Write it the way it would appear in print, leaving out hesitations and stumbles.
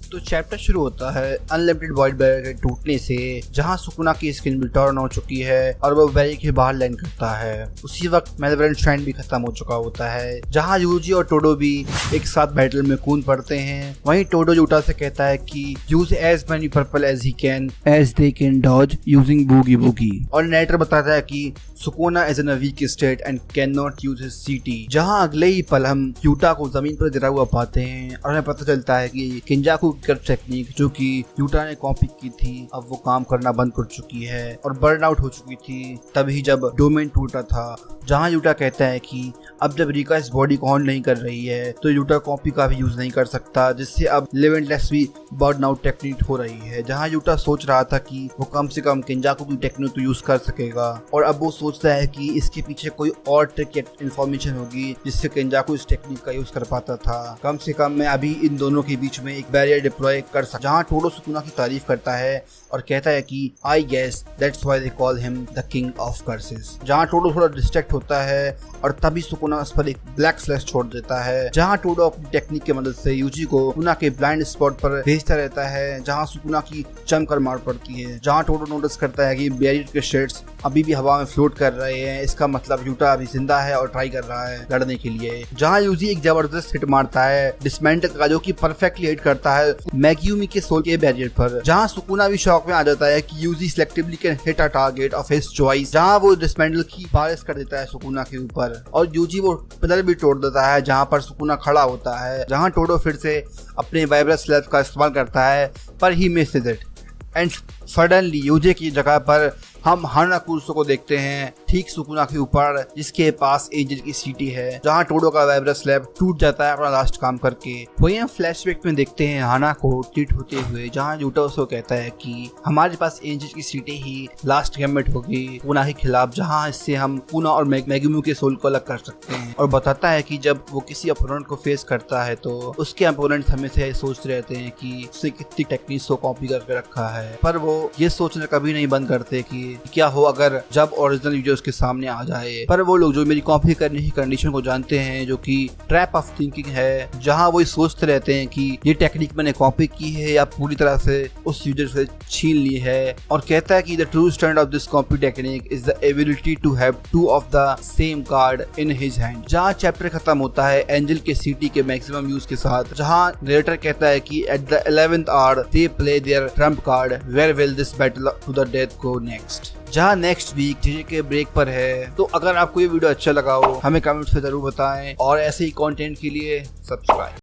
तो चैप्टर शुरू होता है अनलिमिटेड वॉइड बैरियर के टूटने से, जहां सुकुना की स्किन भी टर्न हो चुकी है और वो बैरियर के बाहर लैंड करता है। उसी वक्त मेलवर्न श्राइन भी खत्म हो चुका होता है, जहां यूजी और टोडो भी एक साथ बैटल में कूद पड़ते हैं। वहीं टोडो यूटा से कहता है कि use as many purple as he can as they can dodge using boogie woogie, और नेटर बताता है कि Sukuna is in a weak state and can not use his CT. जहां अगले ही पल हम यूटा को जमीन पर गिरा हुआ पाते हैं और हमें पता चलता है कि किंजाकू की कर्व टेक्निक जो कि यूटा ने कॉपी की थी, अब वो काम करना बंद कर चुकी है और बर्न आउट हो चुकी थी तभी जब डोमेन टूटा था। जहां यूटा कहता है कि अब जब रिका इस बॉडी को ऑन नहीं कर रही है तो यूटा कॉपी का भी यूज नहीं कर सकता, जिससे अब लिमिटलेस भी बर्न आउट टेक्निक हो रही है। जहां यूटा सोच रहा था कि वो कम से कम किंजाकू की टेक्निक तो यूज कर सकेगा, और अब वो सोचता है कि इसके पीछे कोई और ट्रिक या इन्फॉर्मेशन होगी जिससे किंजाकू इस टेक्निक का यूज कर पाता था। कम से कम मैं अभी इन दोनों के बीच में एक बैरियर डिप्लॉय कर सकता। जहां टोडो सुकुना की तारीफ करता है और कहता है कि I guess that's why they call him the king of curses. जहां टोडो थोड़ा डिस्ट्रैक्ट होता है और तभी सुकुना उस पर एक ब्लैक फ्लैश छोड़ देता है। जहां टोडो अपनी टेक्निक की मदद से यूजी को सुकुना के ब्लाइंड स्पॉट पर भेजता रहता है, जहां सुकुना की जमकर मार पड़ती है। जहां टोडो नोटिस करता है कि बैरियर के शेड्स अभी भी हवा में फ्लोट कर रहे हैं, इसका मतलब यूटा अभी जिंदा है और ट्राई कर रहा है लड़ने के लिए। जहां यूजी एक जबरदस्त हिट मारता है डिसमेंटल का, जो कि परफेक्टली हिट करता है मैग्यूमी के सोल के बैरियर पर। जहां सुकुना भी शॉक में आ जाता है कि Yuji selectively can hit a target of his choice. जहां वो डिसमेंटल की बारिश कर देता है सुकुना के ऊपर और यूजी वो पिलर भी तोड़ देता है जहां पर सुकुना खड़ा होता है। जहां टोडो फिर से अपने वाइब्रस स्लैब का इस्तेमाल करता है पर ही मिसेस इट एंड सडनली यूजी की जगह पर हम हानाकुसो को देखते हैं ठीक सुकुना के ऊपर, जिसके पास एंजल की सीटी है। जहां टोडो का वाइब्रस स्लैब टूट जाता है अपना लास्ट काम करके। वहीं हम फ्लैशबैक में देखते हैं हाना को ट्रीट होते हुए, जहां यूटा उसको कहता है कि हमारे पास एंजल की सीटी ही लास्ट गैम्बिट होगी पूना के खिलाफ, जहां इससे हम पूना और मैग्यूमी के सोल को अलग कर सकते हैं। और बताता है कि जब वो किसी अपोनेंट को फेस करता है तो उसके अपोनेंट हमेशा सोचते रहते हैं कि उसने कितनी टेक्निक्स को कॉपी करके रखा है, पर वो ये सोचना कभी नहीं बंद करते कि क्या हो अगर जब ओरिजिनल यूजर उसके सामने आ जाए। पर वो लोग जो मेरी कॉपी करने की कंडीशन को जानते हैं, जो कि ट्रैप ऑफ थिंकिंग है, जहां वो सोचते रहते हैं कि ये टेक्निक मैंने कॉपी की है या पूरी तरह से उस यूजर से छीन ली है, और कहता है कि the true stand of this copy technique is the ability to have two of the same card in his hand. जहां चैप्टर खत्म होता है एंजल के सीटी के मैक्सिमम यूज के साथ, जहां नरेटर कहता है कि at the 11th hour they play their trump card, where will this battle to the death go next. जहाँ नेक्स्ट वीक जीजे के ब्रेक पर है। तो अगर आपको ये वीडियो अच्छा लगा हो हमें कमेंट्स में जरूर बताएं और ऐसे ही कंटेंट के लिए सब्सक्राइब।